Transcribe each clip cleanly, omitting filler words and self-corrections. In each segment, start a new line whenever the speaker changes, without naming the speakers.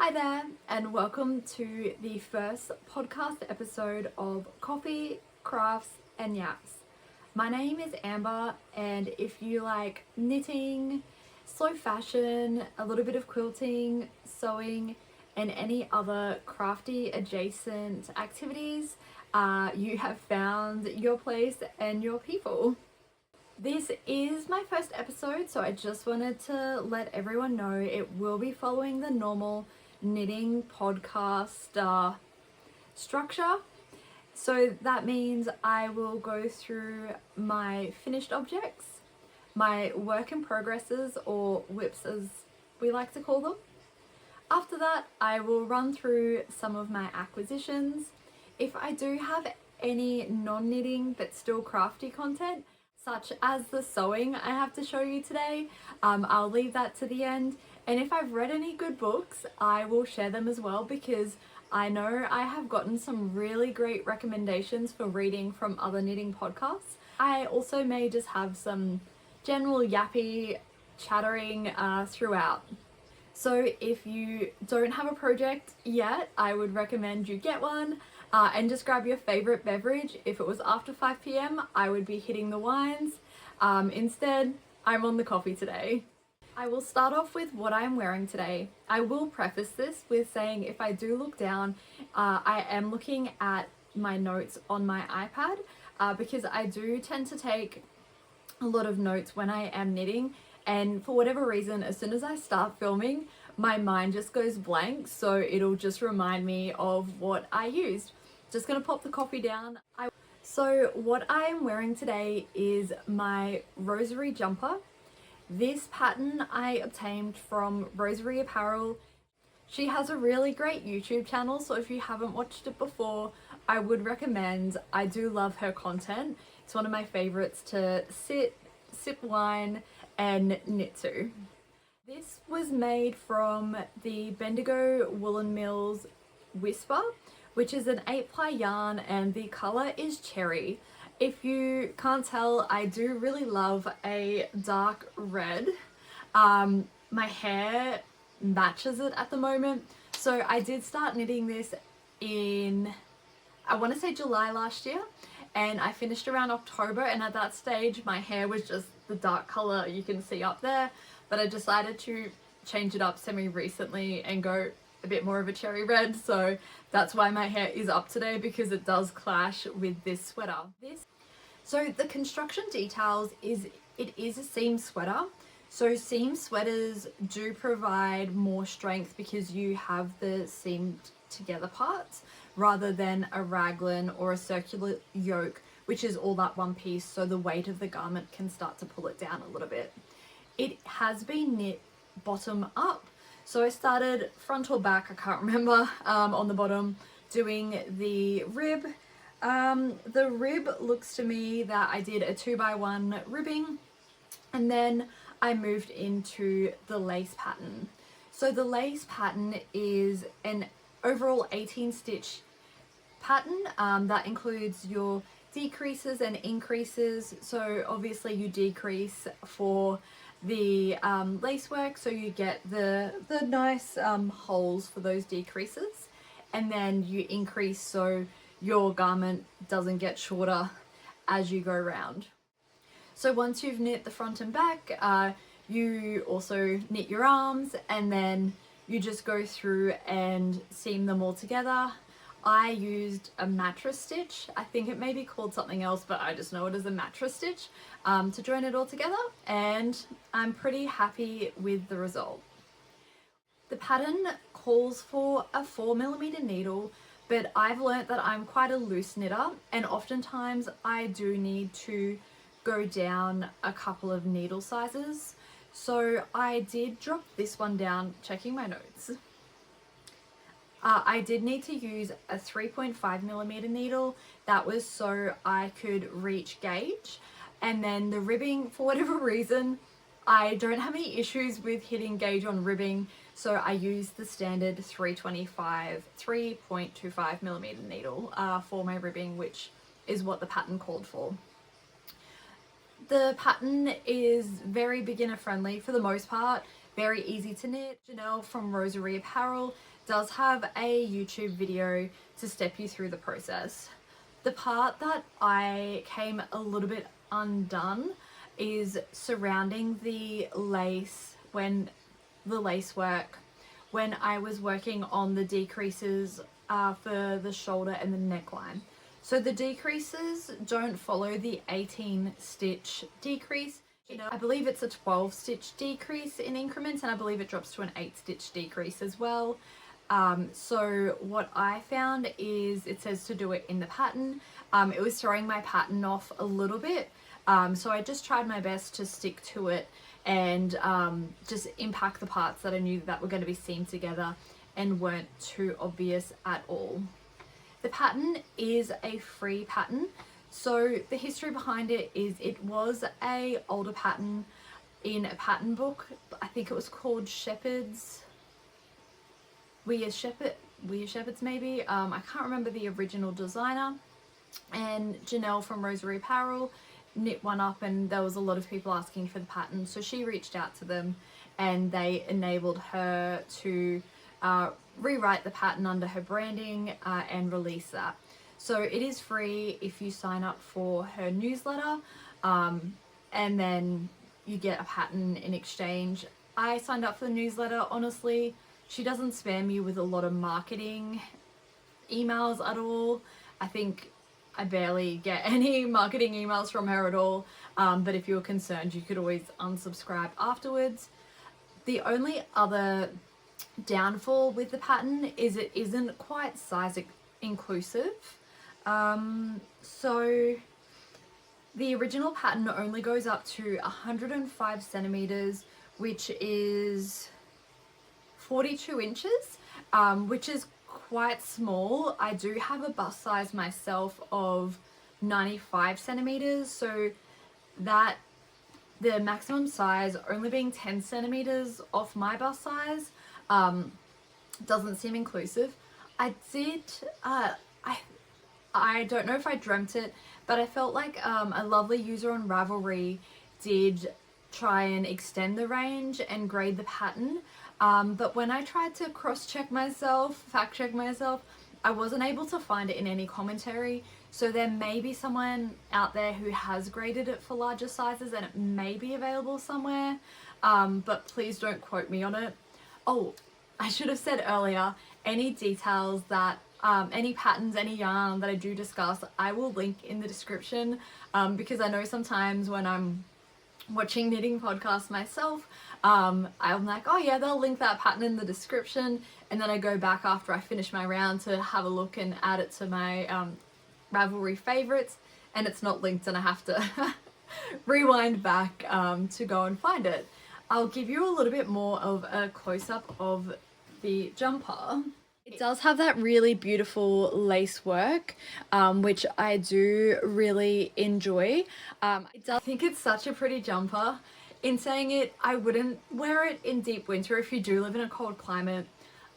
Hi there, and welcome to the first podcast episode of Coffee, Crafts, and Yaps. My name is Amber, and if you like knitting, slow fashion, a little bit of quilting, sewing, and any other crafty adjacent activities, you have found your place and your people. This is my first episode, so I just wanted to let everyone know it will be following the normal knitting podcast structure. So that means I will go through my finished objects, my work in progresses, or whips as we like to call them. After that, I will run through some of my acquisitions. If I do have any non-knitting but still crafty content, such as the sewing I have to show you today, I'll leave that to the end. And if I've read any good books, I will share them as well, because I know I have gotten some really great recommendations for reading from other knitting podcasts. I also may just have some general yappy chattering throughout. So if you don't have a project yet, I would recommend you get one and just grab your favorite beverage. If it was after 5 p.m, I would be hitting the wines. Instead, I'm on the coffee today. I will start off with what I'm wearing today. I will preface this with saying if I do look down, I am looking at my notes on my iPad because I do tend to take a lot of notes when I am knitting, and for whatever reason, as soon as I start filming, my mind just goes blank, so it'll just remind me of what I used. Just gonna pop the coffee down. So what I am wearing today is my rosary jumper. This pattern I obtained from Rosary Apparel. She has a really great YouTube channel, so if you haven't watched it before, I would recommend. I do love her content. It's one of my favorites to sit, sip wine, and knit to. This was made from the Bendigo Woolen Mills Whisper, which is an 8-ply yarn, and the color is cherry. If you can't tell, I do really love a dark red. My hair matches it at the moment. So I did start knitting this in, I want to say July last year, and I finished around October, and at that stage my hair was just the dark color you can see up there, but I decided to change it up semi-recently and go a bit more of a cherry red, so that's why my hair is up today, because it does clash with this sweater. So the construction details is, it is a seam sweater. So seam sweaters do provide more strength because you have the seamed together parts rather than a raglan or a circular yoke, which is all that one piece, so the weight of the garment can start to pull it down a little bit. It has been knit bottom up. So I started front or back, I can't remember, on the bottom, doing the rib. The rib looks to me that I did a 2x1 ribbing, and then I moved into the lace pattern. So the lace pattern is an overall 18 stitch pattern that includes your decreases and increases. So obviously you decrease for the lace work, so you get the nice holes for those decreases, and then you increase so your garment doesn't get shorter as you go around. So once you've knit the front and back, you also knit your arms, and then you just go through and seam them all together. I used a mattress stitch. I think it may be called something else, but I just know it as a mattress stitch to join it all together, and I'm pretty happy with the result. The pattern calls for a 4mm needle, but I've learnt that I'm quite a loose knitter, and oftentimes I do need to go down a couple of needle sizes. So I did drop this one down, checking my notes. I did need to use a 3.5mm needle. That was so I could reach gauge. And then the ribbing, for whatever reason, I don't have any issues with hitting gauge on ribbing, so I used the standard 3.25mm needle for my ribbing, which is what the pattern called for. The pattern is very beginner friendly for the most part. very easy to knit. Janelle from Rosary Apparel does have a YouTube video to step you through the process. The part that I came a little bit undone is surrounding the lace work when I was working on the decreases for the shoulder and the neckline. So the decreases don't follow the 18 stitch decrease. I believe it's a 12 stitch decrease in increments, and I believe it drops to an 8 stitch decrease as well. So what I found is it says to do it in the pattern. It was throwing my pattern off a little bit. So I just tried my best to stick to it and just impact the parts that I knew that were going to be seamed together and weren't too obvious at all. The pattern is a free pattern. So the history behind it is it was a older pattern in a pattern book. I think it was called We As Shepherds maybe. I can't remember the original designer. And Janelle from Rosary Apparel knit one up, and there was a lot of people asking for the pattern. So she reached out to them and they enabled her to rewrite the pattern under her branding and release that. So it is free if you sign up for her newsletter, and then you get a pattern in exchange. I signed up for the newsletter. Honestly, she doesn't spam you with a lot of marketing emails at all. I think I barely get any marketing emails from her at all, but if you were concerned, you could always unsubscribe afterwards. The only other downfall with the pattern is it isn't quite size inclusive. So the original pattern only goes up to 105 centimeters, which is 42 inches, which is quite small. I do have a bust size myself of 95 centimeters, so that the maximum size only being 10 centimeters off my bust size doesn't seem inclusive. I don't know if I dreamt it, but I felt like a lovely user on Ravelry did try and extend the range and grade the pattern. But when I tried to fact check myself, I wasn't able to find it in any commentary. So there may be someone out there who has graded it for larger sizes and it may be available somewhere. But please don't quote me on it. Oh, I should have said earlier, any details that any patterns, any yarn that I do discuss, I will link in the description, because I know sometimes when I'm watching knitting podcasts myself, I'm like, oh yeah, they'll link that pattern in the description, and then I go back after I finish my round to have a look and add it to my Ravelry favorites, and it's not linked and I have to rewind back to go and find it. I'll give you a little bit more of a close-up of the jumper. It does have that really beautiful lace work, which I do really enjoy. I think it's such a pretty jumper. In saying it, I wouldn't wear it in deep winter if you do live in a cold climate.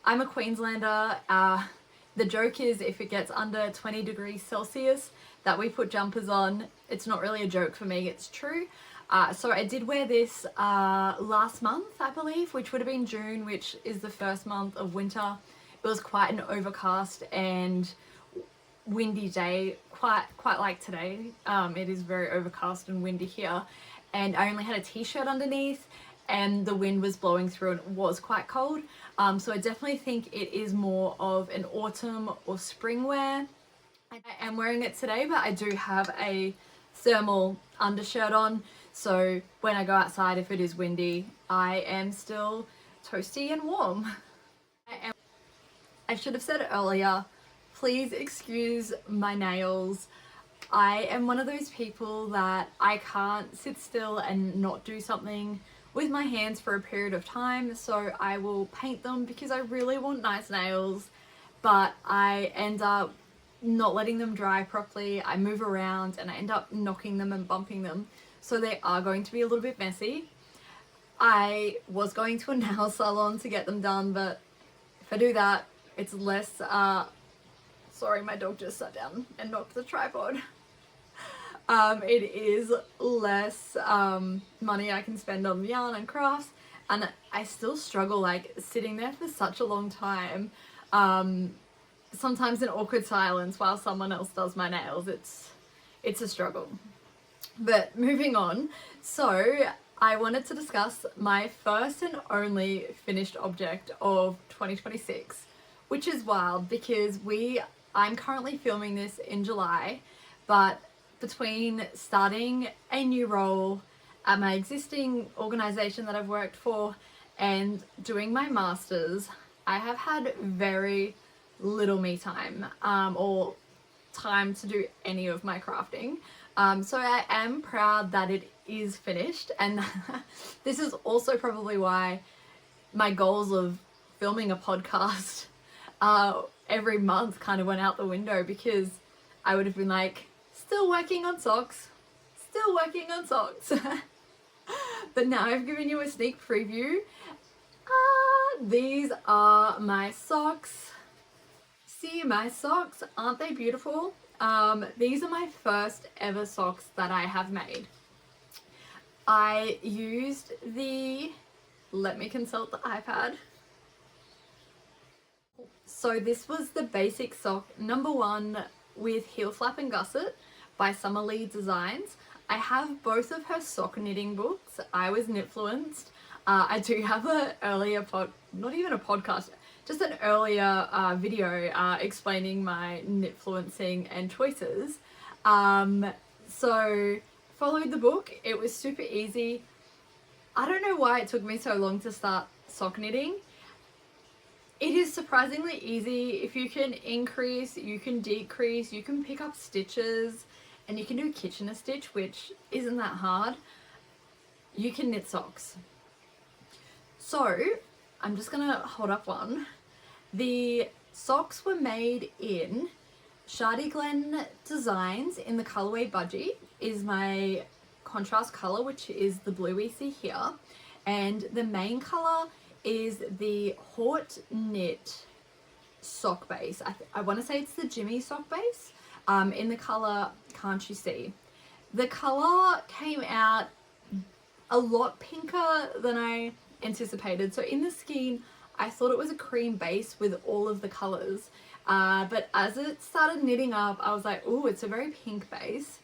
I'm a Queenslander. The joke is if it gets under 20 degrees Celsius that we put jumpers on. It's not really a joke for me, it's true. So I did wear this last month, I believe, which would have been June, which is the first month of winter. It was quite an overcast and windy day, quite like today. It is very overcast and windy here, and I only had a t-shirt underneath and the wind was blowing through and it was quite cold. So I definitely think it is more of an autumn or spring wear. I am wearing it today, but I do have a thermal undershirt on, so when I go outside, if it is windy, I am still toasty and warm. I should have said earlier, please excuse my nails. I am one of those people that I can't sit still and not do something with my hands for a period of time, so I will paint them because I really want nice nails, but I end up not letting them dry properly. I move around and I end up knocking them and bumping them, so they are going to be a little bit messy. I was going to a nail salon to get them done, but if I do that, it's less, sorry, my dog just sat down and knocked the tripod. It is less money I can spend on yarn and crafts, and I still struggle like sitting there for such a long time. Sometimes in awkward silence while someone else does my nails. It's a struggle. But moving on, so I wanted to discuss my first and only finished object of 2026, which is wild because I'm currently filming this in July, but between starting a new role at my existing organization that I've worked for and doing my masters, I have had very little me time, or time to do any of my crafting. So I am proud that it is finished, and this is also probably why my goals of filming a podcast every month kind of went out the window, because I would have been like, still working on socks. But now I've given you a sneak preview. These are my socks. See my socks, aren't they beautiful? These are my first ever socks that I have made. I used let me consult the iPad. So this was the basic sock number 1 with heel flap and gusset by Summer Lee Designs. I have both of her sock knitting books. I was knitfluenced. I do have an earlier not even a podcast, just an earlier video explaining my knitfluencing and choices. So followed the book. It was super easy. I don't know why it took me so long to start sock knitting. It is surprisingly easy. If you can increase, you can decrease, you can pick up stitches, and you can do Kitchener stitch, which isn't that hard. You can knit socks. So I'm just gonna hold up one. The socks were made in Cardigan Designs in the colorway Budgie, is my contrast color, which is the blue we see here, and the main color is the Haute Knit sock base. I want to say it's the Jimmy sock base, in the color Can't You See. The color came out a lot pinker than I anticipated. So in the skein, I thought it was a cream base with all of the colors, but as it started knitting up, I was like, oh, it's a very pink base.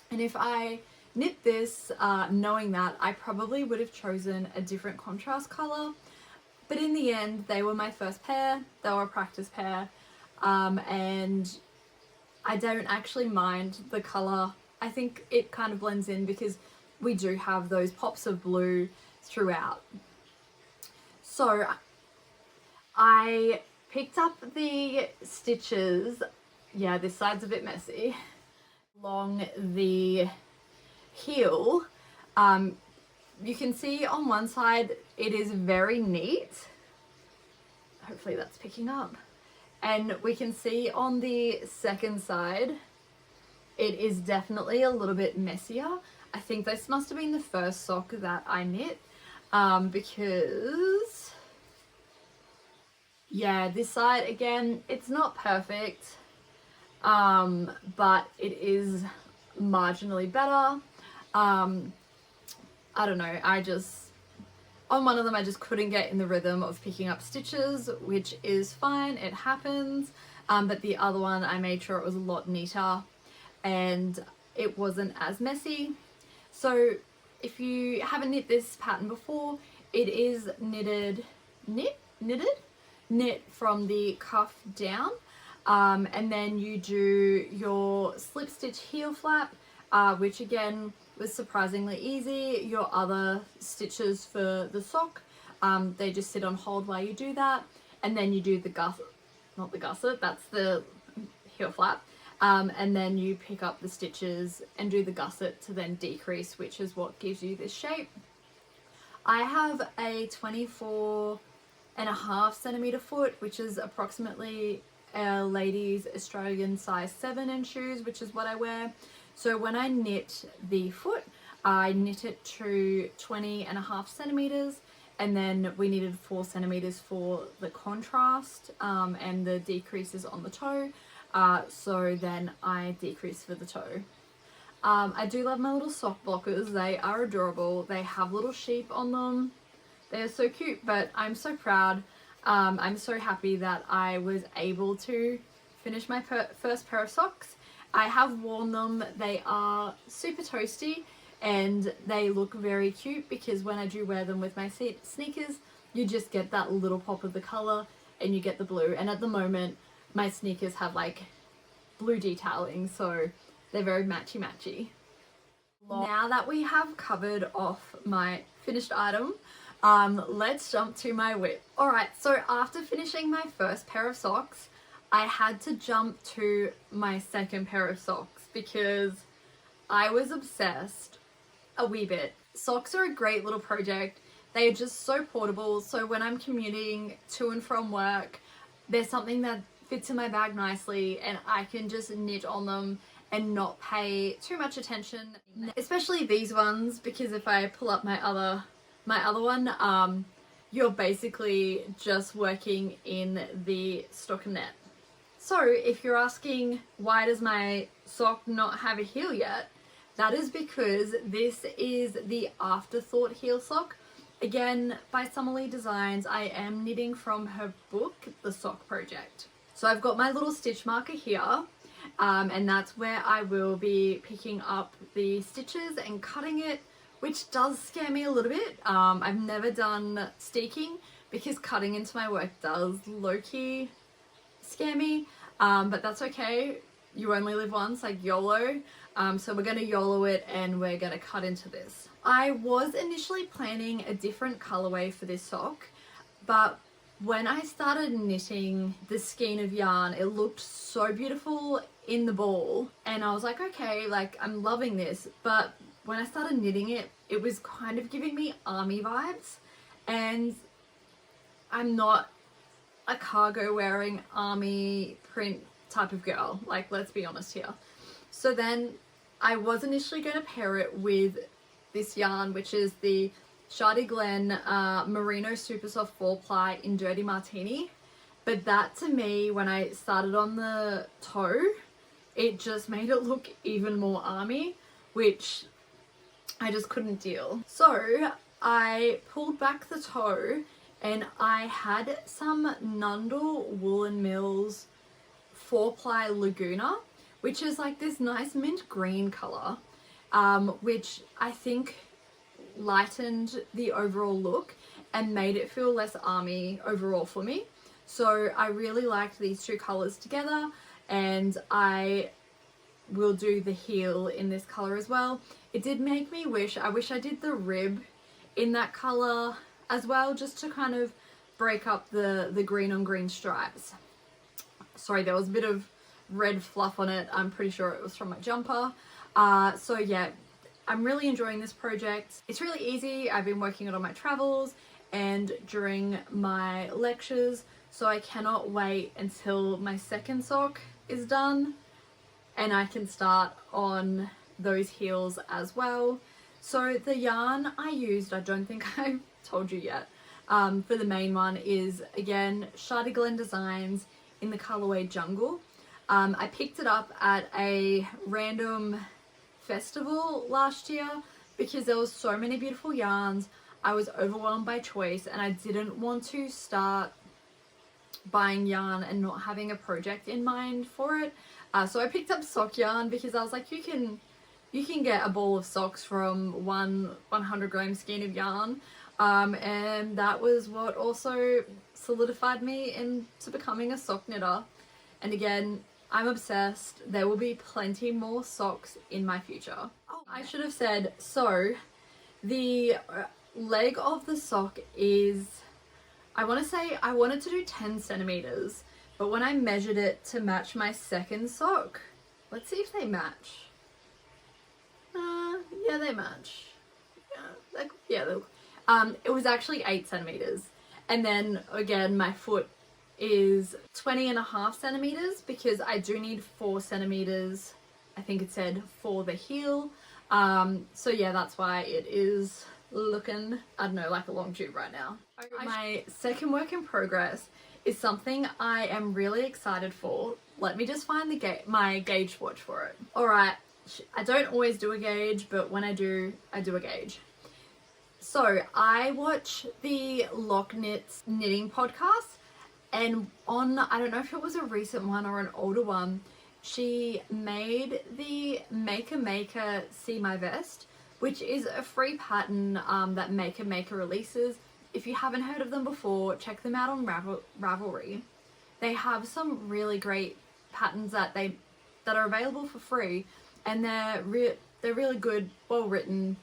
And if I knit this knowing that, I probably would have chosen a different contrast color. But in the end, they were my first pair. They were a practice pair, and I don't actually mind the color. I think it kind of blends in because we do have those pops of blue throughout. So I picked up the stitches, yeah, this side's a bit messy, along the heel. You can see on one side it is very neat. Hopefully that's picking up. And we can see on the second side it is definitely a little bit messier. I think this must have been the first sock that I knit, because yeah, this side again, it's not perfect, but it is marginally better. I don't know, on one of them I just couldn't get in the rhythm of picking up stitches, which is fine, it happens, but the other one I made sure it was a lot neater and it wasn't as messy. So if you haven't knit this pattern before, it is knit from the cuff down, and then you do your slip stitch heel flap, which again was surprisingly easy. Your other stitches for the sock, they just sit on hold while you do that, and then you do the not the gusset, that's the heel flap, and then you pick up the stitches and do the gusset to then decrease, which is what gives you this shape. I have a 24.5 centimeter foot, which is approximately a lady's Australian size 7 in shoes, which is what I wear. So when I knit the foot, I knit it to 20.5 centimeters, and then we needed 4 centimeters for the contrast, and the decreases on the toe. So then I decrease for the toe. I do love my little sock blockers. They are adorable. They have little sheep on them. They're so cute, but I'm so proud. I'm so happy that I was able to finish my first pair of socks. I have worn them. They are super toasty and they look very cute because when I do wear them with my sneakers, you just get that little pop of the color and you get the blue. And at the moment, my sneakers have like blue detailing, so they're very matchy. Now that we have covered off my finished item, let's jump to my whip. Alright, so after finishing my first pair of socks, I had to jump to my second pair of socks because I was obsessed a wee bit. Socks are a great little project. They are just so portable, so when I'm commuting to and from work, there's something that fits in my bag nicely and I can just knit on them and not pay too much attention, especially these ones, because if I pull up my other one, you're basically just working in the stockinette. So if you're asking why does my sock not have a heel yet, that is because this is the Afterthought heel sock. Again, by Summerlee Designs. I am knitting from her book, The Sock Project. So I've got my little stitch marker here, and that's where I will be picking up the stitches and cutting it, which does scare me a little bit. I've never done steeking because cutting into my work does low-key scare me, but that's okay. You only live once, like YOLO. So we're going to YOLO it and we're going to cut into this. I was initially planning a different colorway for this sock, but when I started knitting the skein of yarn, it looked so beautiful in the ball and I was like, okay, like I'm loving this, but when I started knitting it, it was kind of giving me army vibes, and I'm not a cargo wearing army print type of girl, like let's be honest here. So then I was initially going to pair it with this yarn, which is the Cardigan Merino Super Soft 4-ply in Dirty Martini, but that to me, when I started on the toe, it just made it look even more army, which I just couldn't deal. So I pulled back the toe and I had some Nundle Woolen Mills 4-ply Laguna, which is like this nice mint green color, which I think lightened the overall look and made it feel less army overall for me. So I really liked these two colors together, and I will do the heel in this color as well. It did make me wish I did the rib in that color as well, just to kind of break up the green on green stripes. Sorry, there was a bit of red fluff on it. I'm pretty sure it was from my jumper. So yeah, I'm really enjoying this project. It's really easy. I've been working it on my travels and during my lectures, so I cannot wait until my second sock is done and I can start on those heels as well. So the yarn I used, I don't think I've told you yet, for the main one is again Cardigan Designs in the colorway Jungle. I picked it up at a random festival last year because there was so many beautiful yarns. I was overwhelmed by choice and I didn't want to start buying yarn and not having a project in mind for it. So I picked up sock yarn because I was like, you can get a ball of socks from one 100-gram skein of yarn, and that was what also solidified me into becoming a sock knitter. And again, I'm obsessed. There will be plenty more socks in my future. Oh, I should have said, so the leg of the sock is, I want to say I wanted to do 10 centimeters, but when I measured it to match my second sock, let's see if they match. Yeah, they match. It was actually 8 centimeters. And then again, my foot is 20.5 centimeters because I do need 4 centimeters, I think it said, for the heel. So yeah, that's why it is looking, I don't know, like a long tube right now. My second work in progress is something I am really excited for. Let me just find my gauge swatch for it. Alright, I don't always do a gauge, but when I do a gauge. So I watch the Lock Knits knitting podcast, and on, I don't know if it was a recent one or an older one, she made the Maker See My Vest, which is a free pattern that Maker releases. If you haven't heard of them before, check them out on Ravelry. They have some really great patterns that are available for free, and they're really good, well written,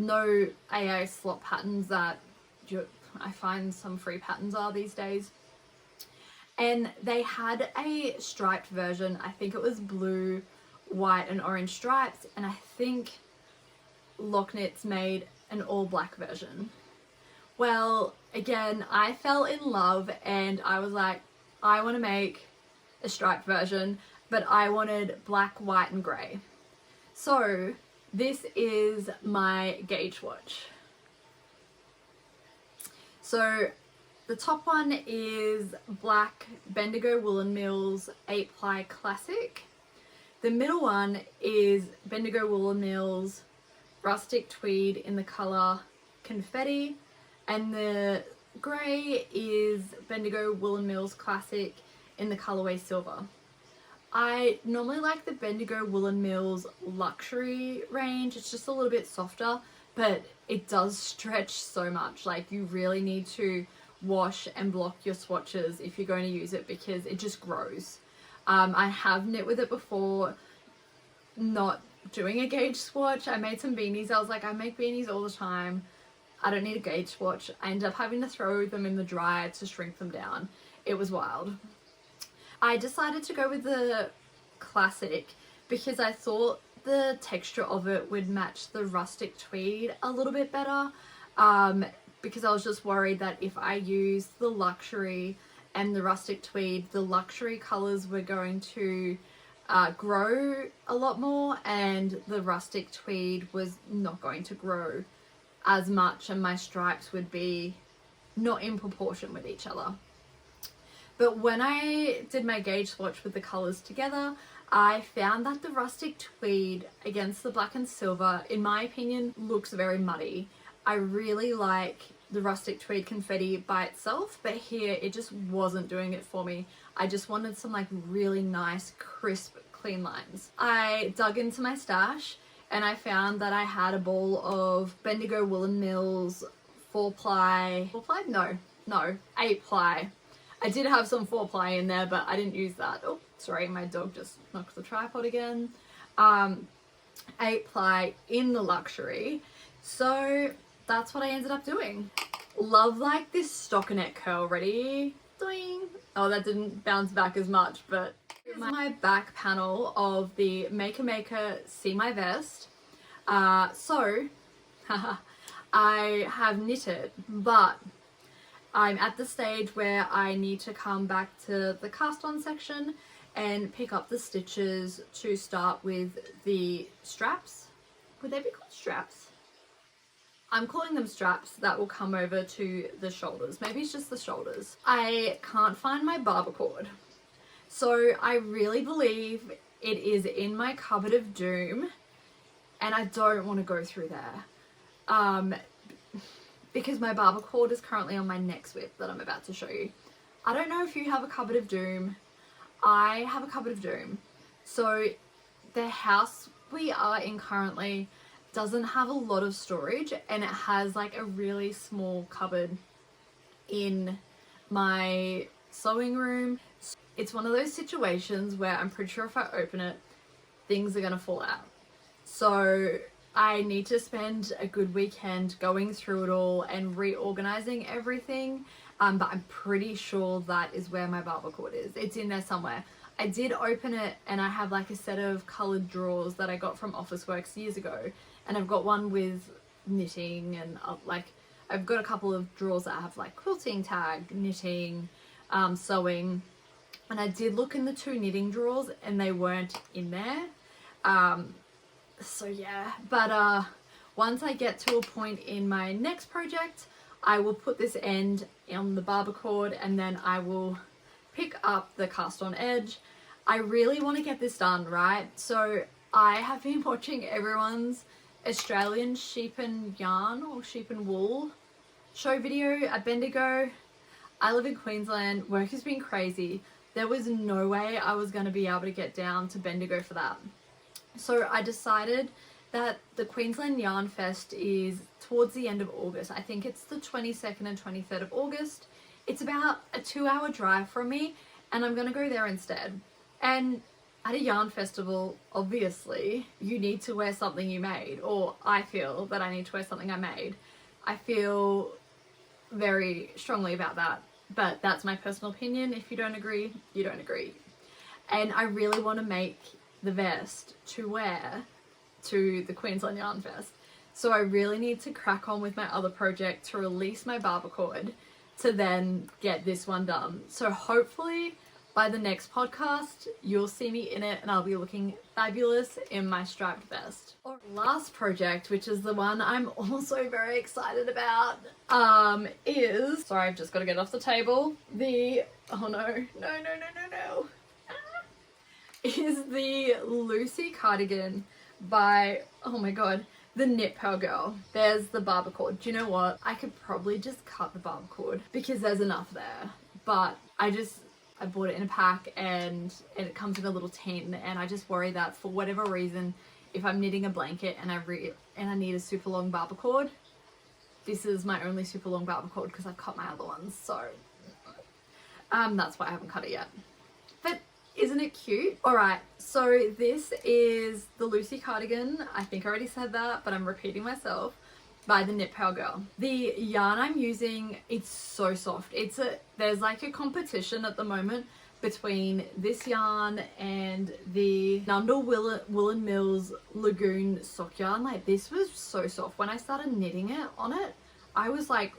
no AA slop patterns that I find some free patterns are these days. And they had a striped version. I think it was blue, white and orange stripes, and I think Lock Knits made an all black version. Well, again, I fell in love and I was like, I want to make a striped version, but I wanted black, white and grey. So this is my gauge watch. So the top one is black Bendigo Woolen Mills 8-ply classic. The middle one is Bendigo Woolen Mills rustic tweed in the colour confetti, and the grey is Bendigo Woolen Mills classic in the colourway silver. I normally like the Bendigo Woolen Mills luxury range. It's just a little bit softer, but it does stretch so much. Like, you really need to wash and block your swatches if you're going to use it, because it just grows. I have knit with it before, not doing a gauge swatch. I made some beanies. I was like, I make beanies all the time. I don't need a gauge swatch. I ended up having to throw them in the dryer to shrink them down. It was wild. I decided to go with the classic because I thought the texture of it would match the rustic tweed a little bit better, because I was just worried that if I used the luxury and the rustic tweed, the luxury colours were going to grow a lot more and the rustic tweed was not going to grow as much, and my stripes would be not in proportion with each other. But when I did my gauge swatch with the colours together, I found that the rustic tweed against the black and silver, in my opinion, looks very muddy. I really like the rustic tweed confetti by itself, but here it just wasn't doing it for me. I just wanted some like really nice, crisp, clean lines. I dug into my stash and I found that I had a ball of Bendigo Woolen Mills 4-ply, 8-ply. I did have some 4-ply in there, but I didn't use that. Oh, sorry, my dog just knocked the tripod again. 8-ply in the luxury. So that's what I ended up doing. Love like this stockinette curl. Ready? Doing. Oh, that didn't bounce back as much, but here's my back panel of the Maker See My Vest. So I have knitted, but I'm at the stage where I need to come back to the cast on section and pick up the stitches to start with the straps. Would they be called straps? I'm calling them straps that will come over to the shoulders. Maybe it's just the shoulders. I can't find my barber cord. So I really believe it is in my cupboard of doom, and I don't want to go through there. Because my barber cord is currently on my next whip that I'm about to show you. I don't know if you have a cupboard of doom. I have a cupboard of doom. So the house we are in currently doesn't have a lot of storage, and it has like a really small cupboard in my sewing room. It's one of those situations where I'm pretty sure if I open it, things are gonna fall out. So I need to spend a good weekend going through it all and reorganizing everything, but I'm pretty sure that is where my barber cord is. It's in there somewhere. I did open it and I have like a set of coloured drawers that I got from Officeworks years ago, and I've got one with knitting and I've got a couple of drawers that have like quilting tag, knitting, sewing, and I did look in the 2 knitting drawers and they weren't in there. So yeah, but once I get to a point in my next project, I will put this end on the barber cord and then I will pick up the cast on edge. I really want to get this done, right? So I have been watching everyone's Australian sheep and yarn or sheep and wool show video at Bendigo. I live in Queensland. Work has been crazy. There was no way I was going to be able to get down to Bendigo for that. So I decided that the Queensland Yarn Fest is towards the end of August. I think it's the 22nd and 23rd of August. It's about a 2-hour drive from me, and I'm going to go there instead. And at a yarn festival, obviously, you need to wear something you made, or I feel that I need to wear something I made. I feel very strongly about that, but that's my personal opinion. If you don't agree, you don't agree. And I really want to make the vest to wear to the Queensland Yarn Fest. So I really need to crack on with my other project to release my barbacord to then get this one done. So hopefully by the next podcast, you'll see me in it and I'll be looking fabulous in my striped vest. Our last project, which is the one I'm also very excited about, is, sorry, I've just got to get off the table, is the Lucy cardigan by, oh my god, the Knit Pearl Girl. There's the barbacord. Do you know what? I could probably just cut the barbacord because there's enough there, but I bought it in a pack and it comes in a little tin, and I just worry that for whatever reason, if I'm knitting a blanket and I need a super long barbacord, this is my only super long barbacord because I've cut my other ones, so that's why I haven't cut it yet. But isn't it cute? Alright, so this is the Lucy cardigan. I think I already said that, but I'm repeating myself, by the Knit Pearl Girl. The yarn I'm using, it's so soft. There's like a competition at the moment between this yarn and the Nundle Woolen Mills Lagoon sock yarn. Like, this was so soft. When I started knitting it on it, I was like,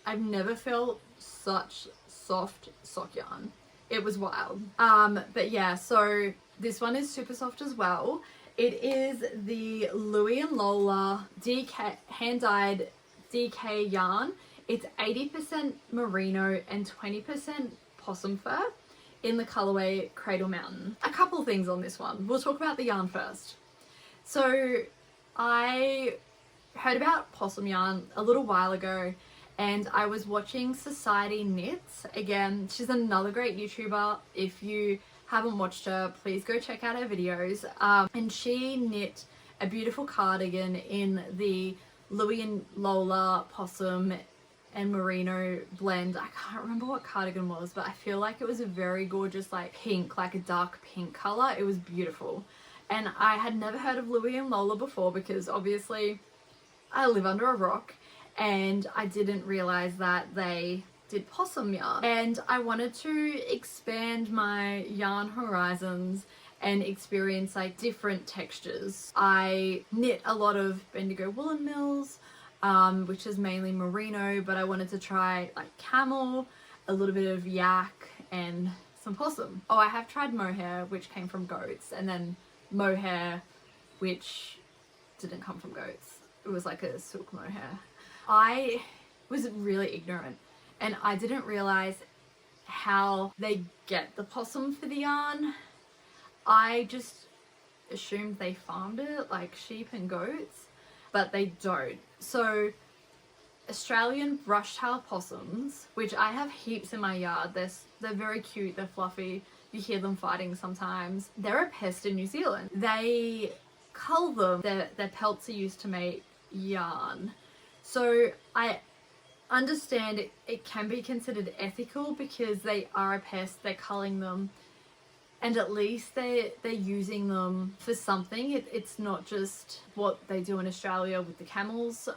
I've never felt such soft sock yarn. It was wild. But yeah, so this one is super soft as well. It is the Louie and Lola DK, hand-dyed DK yarn. It's 80% merino and 20% possum fur in the colorway Cradle Mountain. A couple things on this one. We'll talk about the yarn first. So I heard about possum yarn a little while ago, and I was watching Society Knits. Again, she's another great YouTuber. If you haven't watched her, please go check out her videos. And she knit a beautiful cardigan in the Louie and Lola possum and merino blend. I can't remember what cardigan was, but I feel like it was a very gorgeous, like pink, like a dark pink color. It was beautiful. And I had never heard of Louie and Lola before because obviously I live under a rock, and I didn't realize that they did possum yarn. And I wanted to expand my yarn horizons and experience like different textures. I knit a lot of Bendigo Woolen Mills, which is mainly merino, but I wanted to try like camel, a little bit of yak, and some possum. Oh, I have tried mohair, which came from goats, and then mohair, which didn't come from goats. It was like a silk mohair. I was really ignorant, and I didn't realize how they get the possum for the yarn. I just assumed they farmed it like sheep and goats, but they don't. So Australian brush-tailed possums, which I have heaps in my yard, they're very cute, they're fluffy, you hear them fighting sometimes. They're a pest in New Zealand. They cull them, their pelts are used to make yarn. So I understand it can be considered ethical because they are a pest, they're culling them, and at least they're using them for something. It's not just what they do in Australia with the camels.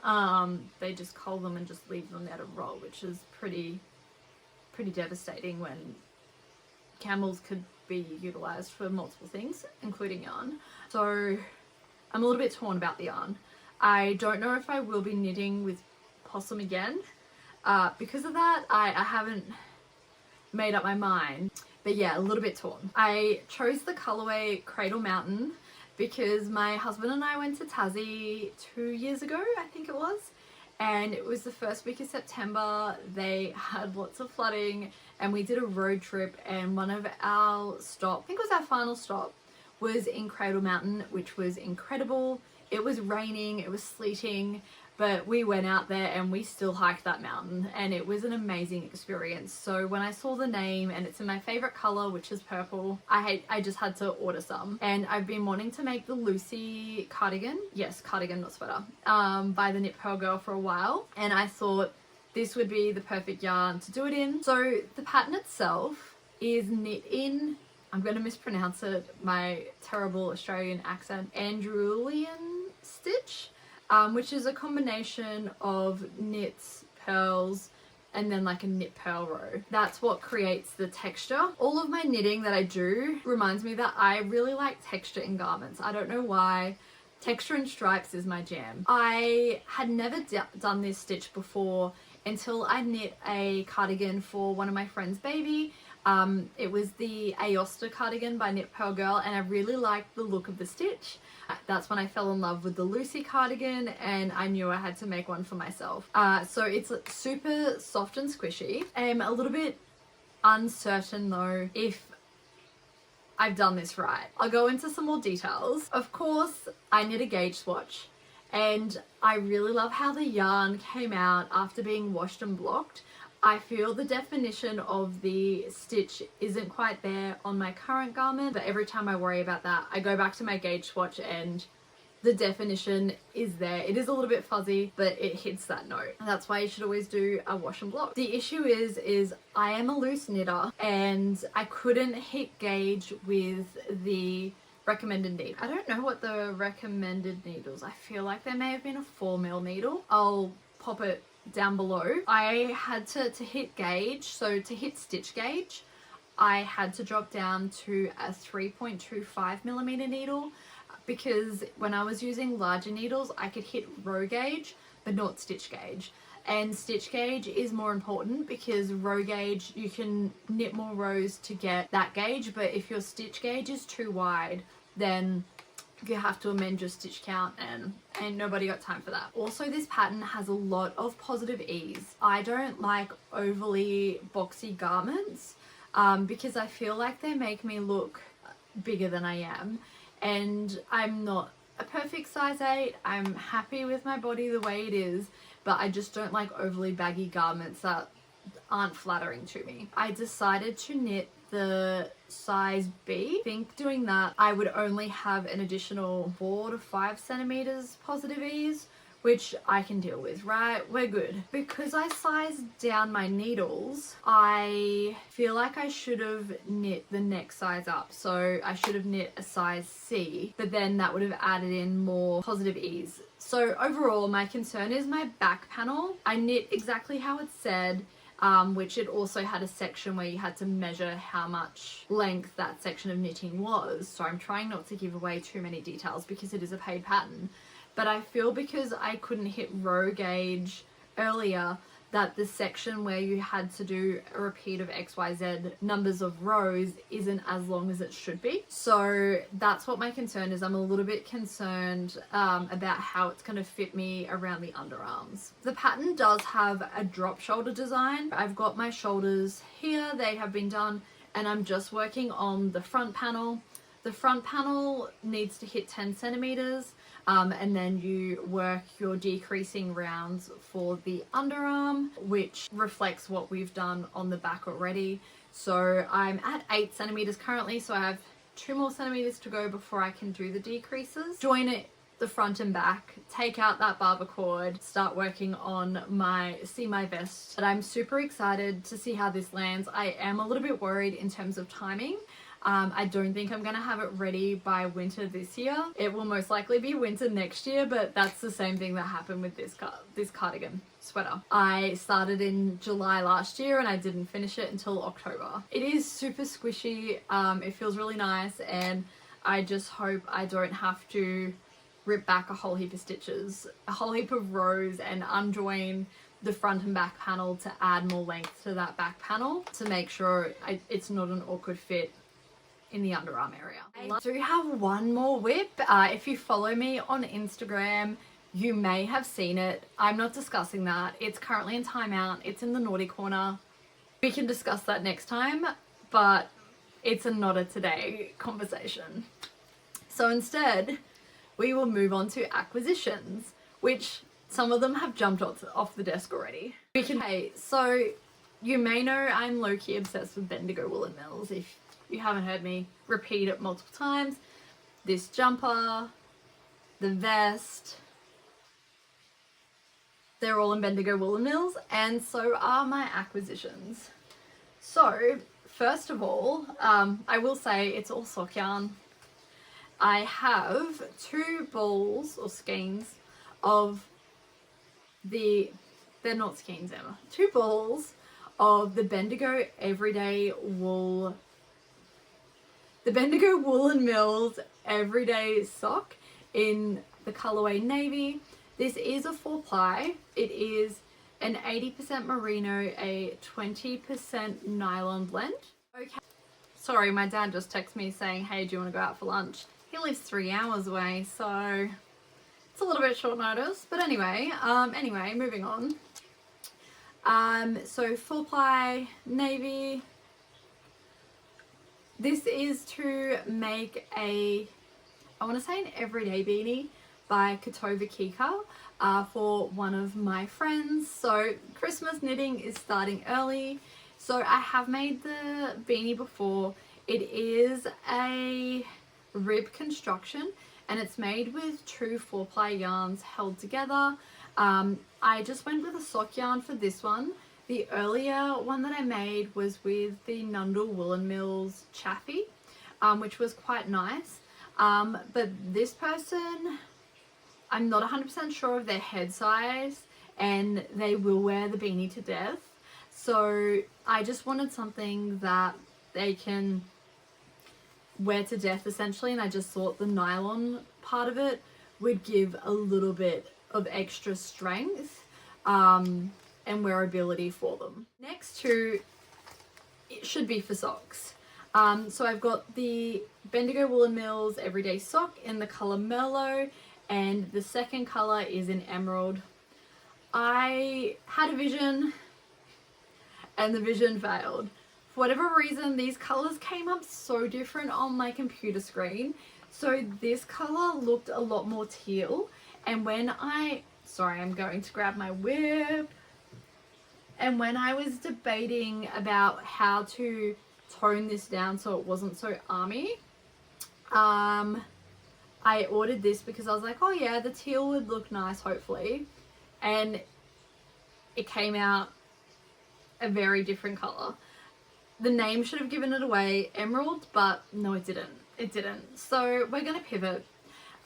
They just cull them and just leave them there to rot, which is pretty devastating when camels could be utilized for multiple things, including yarn. So I'm a little bit torn about the yarn. I don't know if I will be knitting with possum again. Because of that, I haven't made up my mind. But yeah, a little bit torn. I chose the colorway Cradle Mountain because my husband and I went to Tassie 2 years ago, I think it was. And it was the first week of September. They had lots of flooding, and we did a road trip, and one of our stops, I think it was our final stop, was in Cradle Mountain, which was incredible. It was raining, it was sleeting, but we went out there and we still hiked that mountain, and it was an amazing experience. So when I saw the name and it's in my favorite color, which is purple, I just had to order some. And I've been wanting to make the Lucy cardigan, yes, cardigan, not sweater, by the Knit Pearl Girl for a while, and I thought this would be the perfect yarn to do it in. So the pattern itself is knit in, I'm going to mispronounce it, my terrible Australian accent, Andrulian stitch, which is a combination of knits, pearls, and then like a knit pearl row. That's what creates the texture. All of my knitting that I do reminds me that I really like texture in garments. I don't know why. Texture and stripes is my jam. I had never done this stitch before until I knit a cardigan for one of my friend's baby. It was the Aosta cardigan by Knit Pearl Girl, and I really liked the look of the stitch. That's when I fell in love with the Lucy cardigan, and I knew I had to make one for myself. So it's super soft and squishy. I'm a little bit uncertain though if I've done this right. I'll go into some more details. Of course, I knit a gauge swatch, and I really love how the yarn came out after being washed and blocked. I feel the definition of the stitch isn't quite there on my current garment, but every time I worry about that, I go back to my gauge swatch and the definition is there. It is a little bit fuzzy, but it hits that note. And that's why you should always do a wash and block. The issue is I am a loose knitter and I couldn't hit gauge with the recommended needle. I don't know what the recommended needles, I feel like there may have been a 4mm needle. I'll pop it down below. I had to hit gauge, so to hit stitch gauge, I had to drop down to a 3.25mm needle, because when I was using larger needles, I could hit row gauge, but not stitch gauge. And stitch gauge is more important because row gauge, you can knit more rows to get that gauge, but if your stitch gauge is too wide, then you have to amend your stitch count, and ain't nobody got time for that. Also, this pattern has a lot of positive ease. I don't like overly boxy garments because I feel like they make me look bigger than I am, and I'm not a perfect size 8. I'm happy with my body the way it is, but I just don't like overly baggy garments that aren't flattering to me. I decided to knit the size B. I think doing that I would only have an additional 4 to 5 centimeters positive ease, which I can deal with, right? We're good. Because I sized down my needles, I feel like I should have knit the next size up. So I should have knit a size C, but then that would have added in more positive ease. So overall, my concern is my back panel. I knit exactly how it said, which it also had a section where you had to measure how much length that section of knitting was. So I'm trying not to give away too many details because it is a paid pattern. But I feel because I couldn't hit row gauge earlier, that the section where you had to do a repeat of XYZ numbers of rows isn't as long as it should be. So that's what my concern is. I'm a little bit concerned about how it's going to fit me around the underarms. The pattern does have a drop shoulder design. I've got my shoulders here, they have been done, and I'm just working on the front panel. The front panel needs to hit 10 centimeters. And then you work your decreasing rounds for the underarm, which reflects what we've done on the back already. So I'm at 8 centimeters currently, so I have 2 more centimeters to go before I can do the decreases. Join it the front and back, take out that barber cord, start working on my vest. But I'm super excited to see how this lands. I am a little bit worried in terms of timing. I don't think I'm gonna have it ready by winter this year. It will most likely be winter next year, but that's the same thing that happened with this cardigan sweater. I started in July last year and I didn't finish it until October. It is super squishy, it feels really nice, and I just hope I don't have to rip back a whole heap of stitches, a whole heap of rows, and unjoin the front and back panel to add more length to that back panel to make sure it's not an awkward fit in the underarm area. I do have one more whip. If you follow me on Instagram, you may have seen it. I'm not discussing that. It's currently in timeout. It's in the naughty corner. We can discuss that next time, but it's a not a today conversation. So instead, we will move on to acquisitions, which some of them have jumped off the desk already. Okay, so you may know I'm low-key obsessed with Bendigo Woolen Mills. If you haven't heard me repeat it multiple times, this jumper, the vest, they're all in Bendigo Woolen Mills, and so are my acquisitions. So first of all, I will say it's all sock yarn. I have 2 balls or skeins of they're not skeins, Emma, 2 balls of the Bendigo Everyday Wool, the Bendigo Woolen Mills Everyday Sock in the colorway navy. This is a 4-ply. It is an 80% merino, a 20% nylon blend. Okay. Sorry, my dad just texted me saying, hey, do you want to go out for lunch? He lives 3 hours away, so it's a little bit short notice. But anyway, moving on. So 4-ply navy. This is to make I want to say an everyday beanie by Katova Kika for one of my friends. So Christmas knitting is starting early. So I have made the beanie before. It is a rib construction and it's made with 2 4-ply yarns held together. I just went with a sock yarn for this one. The earlier one that I made was with the Nundle Woolen Mills Chaffee, which was quite nice. But this person, I'm not 100% sure of their head size and they will wear the beanie to death. So I just wanted something that they can wear to death essentially, and I just thought the nylon part of it would give a little bit of extra strength and wearability for them. Next to it should be for socks. So I've got the Bendigo Woolen Mills Everyday Sock in the colour Merlot, and the second colour is in Emerald. I had a vision and the vision failed. For whatever reason, these colours came up so different on my computer screen. So this colour looked a lot more teal, and when I'm going to grab my whip. And when I was debating about how to tone this down so it wasn't so army, I ordered this because I was like, oh yeah, the teal would look nice hopefully, and it came out a very different colour. The name should have given it away, Emerald, but no, it didn't. So we're gonna pivot.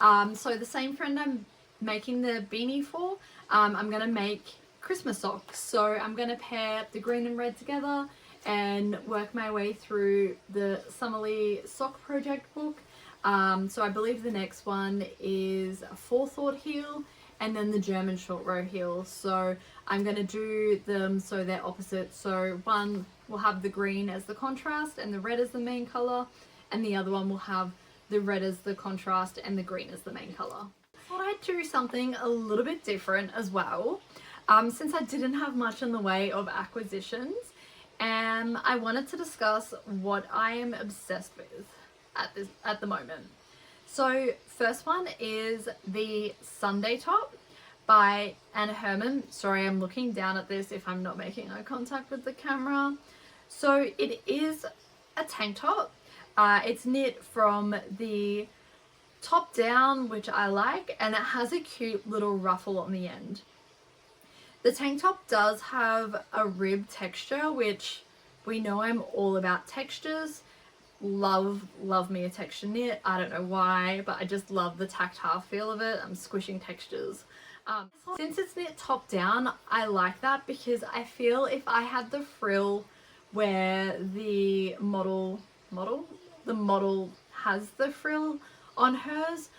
So the same friend I'm making the beanie for, I'm gonna make Christmas socks. So I'm gonna pair the green and red together and work my way through the Summerly sock project book. So I believe the next one is a Afterthought heel and then the German short row heel. So I'm going to do them so they're opposite. So one will have the green as the contrast and the red as the main color, and the other one will have the red as the contrast and the green as the main color. I thought I'd do something a little bit different as well, since I didn't have much in the way of acquisitions, and I wanted to discuss what I am obsessed with at the moment. So first one is the Sunday top by Anna Herman. Sorry, I'm looking down at this if I'm not making eye contact with the camera. So it is a tank top. It's knit from the top down, which I like, and it has a cute little ruffle on the end. The tank top does have a rib texture, which we know I'm all about textures. Love me a texture knit. I don't know why, but I just love the tactile feel of it. I'm squishing textures. Since it's knit top down, I like that because I feel if I had the frill where the model has the frill on hers,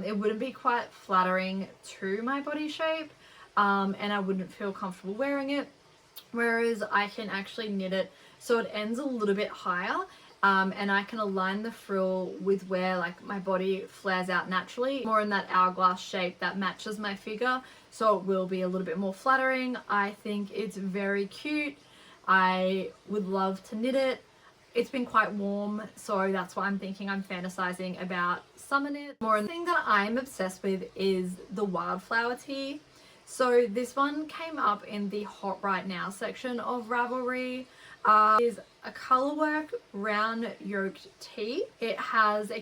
it wouldn't be quite flattering to my body shape, and I wouldn't feel comfortable wearing it. Whereas I can actually knit it so it ends a little bit higher, and I can align the frill with where like my body flares out naturally, more in that hourglass shape that matches my figure, so it will be a little bit more flattering. I think it's very cute. I would love to knit it. it's been quite warm, so that's why I'm thinking I'm fantasizing about summer knit. More thing that I'm obsessed with is the wildflower tee. So this one came up in the Hot Right Now section of Ravelry. Is a colorwork round yoked tee. It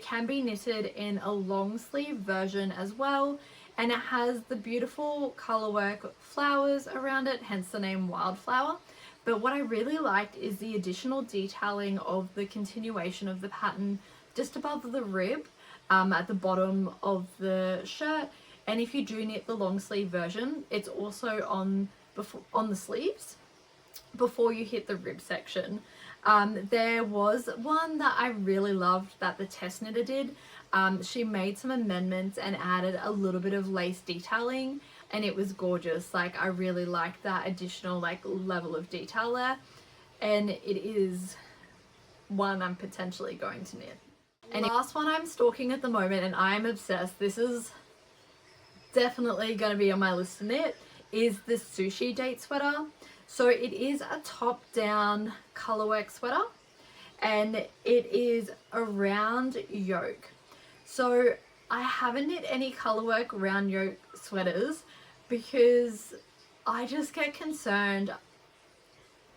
can be knitted in a long sleeve version as well, and it has the beautiful colorwork flowers around it, hence the name Wildflower. But what I really liked is the additional detailing of the continuation of the pattern just above the rib, at the bottom of the shirt. And if you do knit the long sleeve version, it's also on the sleeves before you hit the rib section. There was one that I really loved that the test knitter did. She made some amendments and added a little bit of lace detailing, and it was gorgeous. Like, I really liked that additional like level of detail there, and it is one I'm potentially going to knit. And the last one I'm stalking at the moment, and I'm obsessed, this is definitely going to be on my list to knit, is the Sushi Date sweater. So it is a top down colorwork sweater, and it is a round yoke. So I haven't knit any colorwork round yoke sweaters because I just get concerned.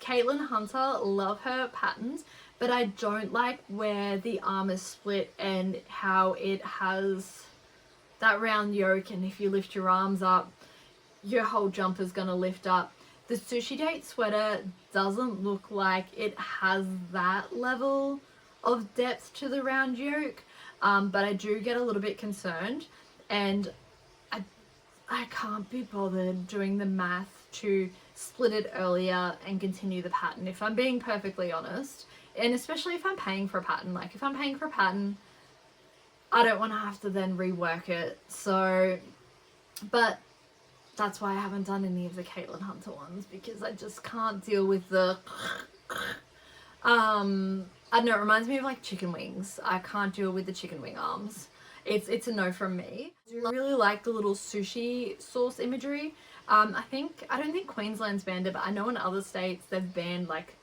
Caitlin Hunter, love her patterns, but I don't like where the arm is split and how it has that round yoke, and if you lift your arms up, your whole jumper's gonna lift up. The Sushi Date sweater doesn't look like it has that level of depth to the round yoke, but I do get a little bit concerned, and I can't be bothered doing the math to split it earlier and continue the pattern, if I'm being perfectly honest. And especially if I'm paying for a pattern. Like, if I'm paying for a pattern, I don't want to have to then rework it. So, but that's why I haven't done any of the Caitlin Hunter ones, because I just can't deal with the I don't know, it reminds me of like chicken wings. I can't deal with the chicken wing arms. It's a no from me. I really like the little sushi sauce imagery. I don't think Queensland's banned it, but I know in other states they've banned like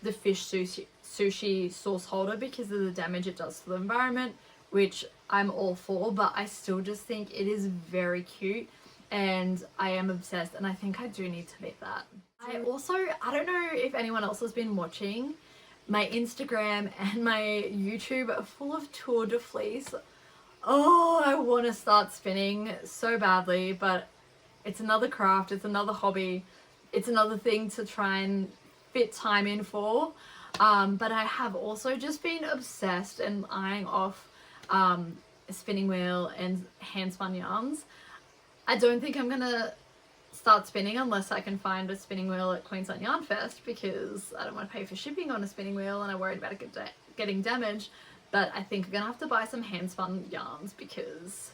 the fish sushi sauce holder because of the damage it does to the environment, which I'm all for, but I still just think it is very cute and I am obsessed, and I think I do need to knit that. I don't know if anyone else has been watching, my Instagram and my YouTube are full of tour de fleece. Oh, I want to start spinning so badly, but it's another craft, it's another hobby, it's another thing to try and fit time in for. But I have also just been obsessed and eyeing off a spinning wheel and hand spun yarns. I don't think I'm gonna start spinning unless I can find a spinning wheel at Queensland Yarn Fest, because I don't want to pay for shipping on a spinning wheel and I'm worried about it getting damaged. But I think I'm gonna have to buy some hand spun yarns because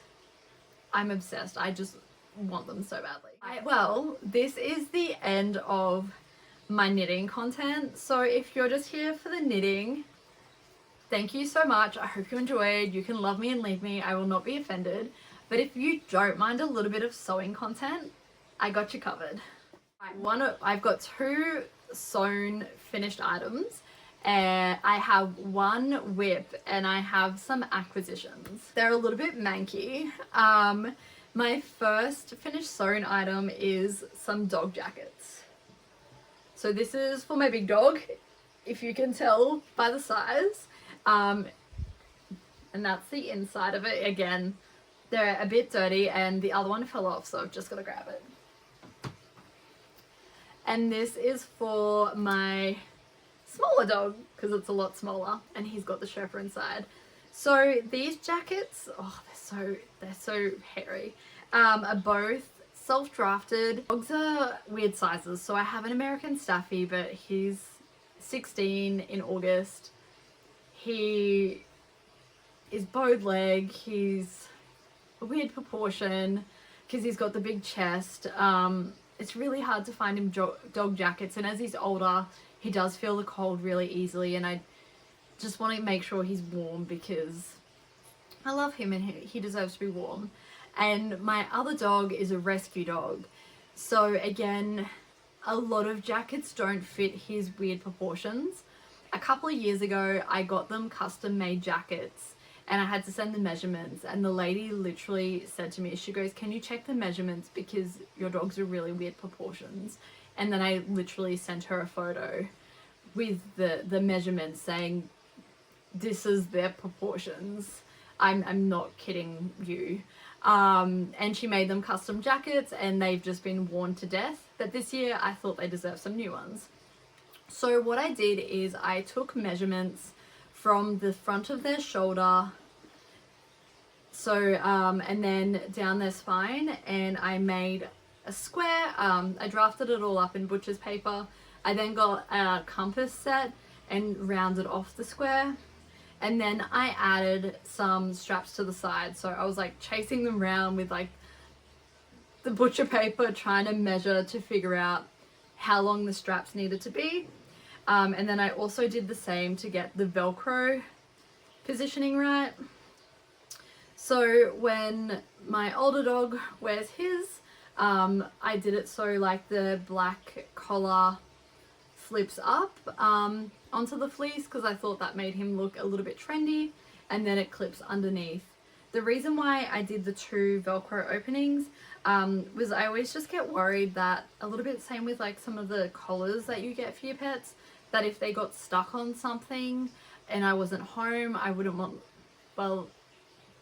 I'm obsessed. I just want them so badly. Well, this is the end of my knitting content. So if you're just here for the knitting, thank you so much. I hope you enjoyed. You can love me and leave me. I will not be offended. But if you don't mind a little bit of sewing content, I got you covered. I've got 2 sewn finished items. I have 1 whip and I have some acquisitions. They're a little bit manky. My first finished sewn item is some dog jackets. So this is for my big dog, if you can tell by the size. And that's the inside of it. Again, they're a bit dirty and the other one fell off, so I've just got to grab it. And this is for my smaller dog, because it's a lot smaller and he's got the Sherpa inside. So these jackets, oh, they're so hairy, are both self-drafted. Dogs are weird sizes. So I have an American Staffy, but he's 16 in August. He is bowed leg. He's a weird proportion because he's got the big chest. It's really hard to find him dog jackets, and as he's older, he does feel the cold really easily, and I just want to make sure he's warm because I love him and he deserves to be warm. And my other dog is a rescue dog, so again, a lot of jackets don't fit his weird proportions. a couple of years ago, I got them custom made jackets and I had to send the measurements, and the lady literally said to me, she goes, can you check the measurements because your dogs are really weird proportions? And then I literally sent her a photo with the measurements saying, this is their proportions. I'm not kidding you. And she made them custom jackets and they've just been worn to death. But this year I thought they deserved some new ones. So what I did is I took measurements from the front of their shoulder, so and then down their spine, and I made a square. I drafted it all up in butcher's paper. I then got a compass set and rounded off the square, and then I added some straps to the side. So I was like chasing them around with like the butcher paper, trying to measure to figure out how long the straps needed to be. And then I also did the same to get the Velcro positioning right. So when my older dog wears his, I did it so like the black collar flips up onto the fleece, because I thought that made him look a little bit trendy, and then it clips underneath. The reason why I did the 2 Velcro openings was I always just get worried that, a little bit same with like some of the collars that you get for your pets, that if they got stuck on something and I wasn't home, I wouldn't want, well,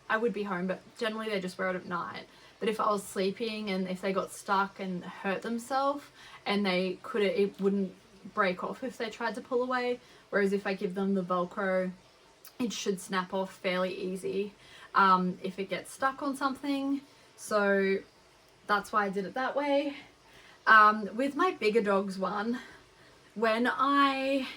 I would be home, but generally they just wear it at night. But if I was sleeping and if they got stuck and hurt themselves, and it wouldn't break off if they tried to pull away. Whereas if I give them the Velcro, it should snap off fairly easy if it gets stuck on something. So that's why I did it that way. With my bigger dogs one, when I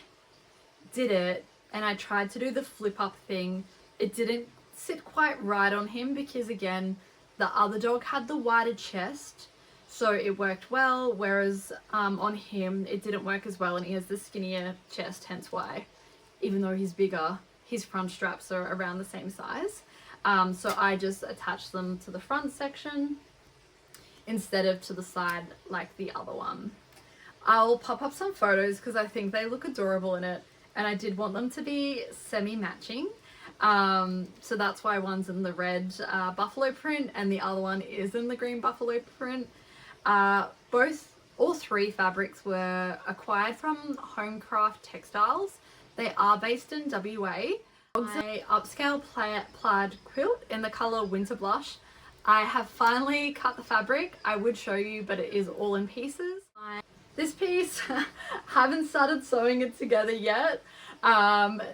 did it and I tried to do the flip up thing, it didn't sit quite right on him, because again, the other dog had the wider chest, so it worked well, whereas on him it didn't work as well, and he has the skinnier chest, hence why, even though he's bigger, his front straps are around the same size. So I just attached them to the front section instead of to the side like the other one. I'll pop up some photos because I think they look adorable in it, and I did want them to be semi-matching. So that's why one's in the red buffalo print and the other one is in the green buffalo print. All 3 fabrics were acquired from Homecraft Textiles. They are based in WA. My upscale plaid quilt in the colour Winter Blush. I have finally cut the fabric. I would show you, but it is all in pieces. This piece, haven't started sewing it together yet.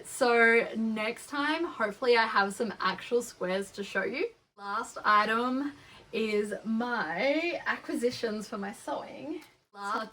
So next time, hopefully I have some actual squares to show you. Last item is my acquisitions for my sewing. So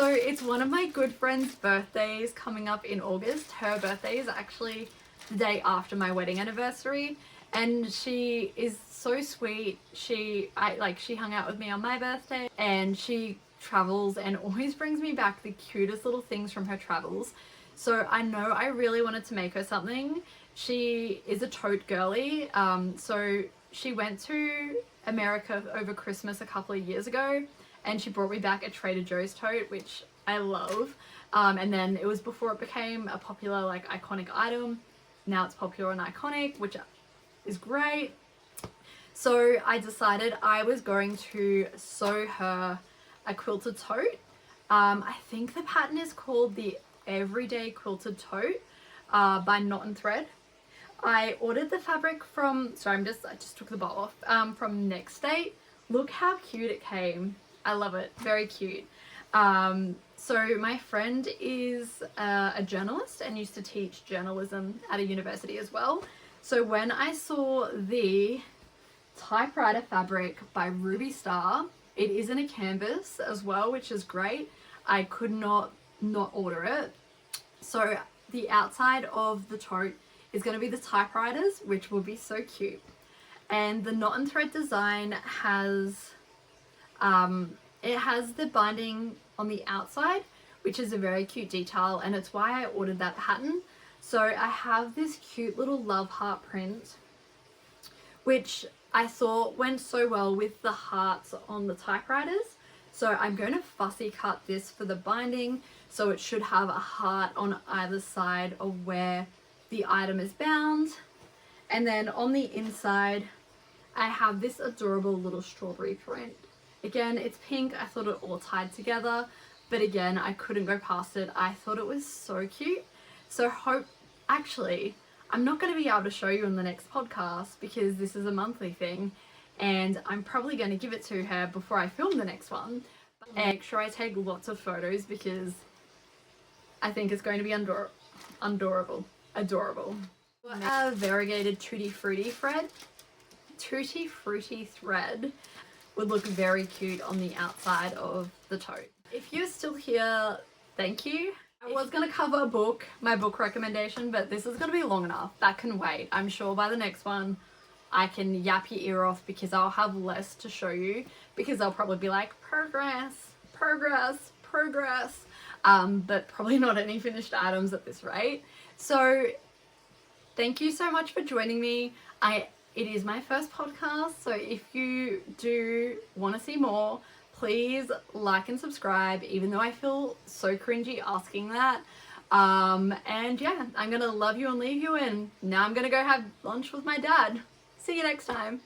it's one of my good friend's birthdays coming up in August. Her birthday is actually the day after my wedding anniversary, and she is so sweet. She hung out with me on my birthday, and she travels and always brings me back the cutest little things from her travels. So I know I really wanted to make her something. She is a tote girly, so she went to America over Christmas a couple of years ago, and she brought me back a Trader Joe's tote, which I love. And then it was before it became a popular like iconic item. Now it's popular and iconic, which is great. So I decided I was going to sew her a quilted tote. I think the pattern is called the Everyday Quilted Tote by Knot and Thread. I ordered the fabric from, sorry, I just took the bowl off, from Next Date. Look how cute it came. I love it, very cute. So my friend is a journalist and used to teach journalism at a university as well. So when I saw the typewriter fabric by Ruby Star, it is in a canvas as well, which is great. I could not order it. So the outside of the tote is going to be the typewriters, which will be so cute. And the knot and thread design has, it has the binding on the outside, which is a very cute detail, and it's why I ordered that pattern. So I have this cute little love heart print, which I thought went so well with the hearts on the typewriters. So I'm going to fussy cut this for the binding, so it should have a heart on either side of where the item is bound. And then on the inside, I have this adorable little strawberry print. Again, it's pink. I thought it all tied together, but again, I couldn't go past it. I thought it was so cute. So actually, I'm not going to be able to show you in the next podcast because this is a monthly thing, and I'm probably going to give it to her before I film the next one. And make sure I take lots of photos because I think it's going to be adorable. A variegated tutti frutti thread would look very cute on the outside of the tote. If you're still here, thank you. I was going to cover my book recommendation, but this is going to be long enough. That can wait. I'm sure by the next one I can yap your ear off because I'll have less to show you, because I'll probably be like, progress, but probably not any finished items at this rate. So thank you so much for joining me. It is my first podcast, so if you do want to see more, please like and subscribe, even though I feel so cringy asking that. And yeah, I'm gonna love you and leave you, and now I'm gonna go have lunch with my dad. See you next time.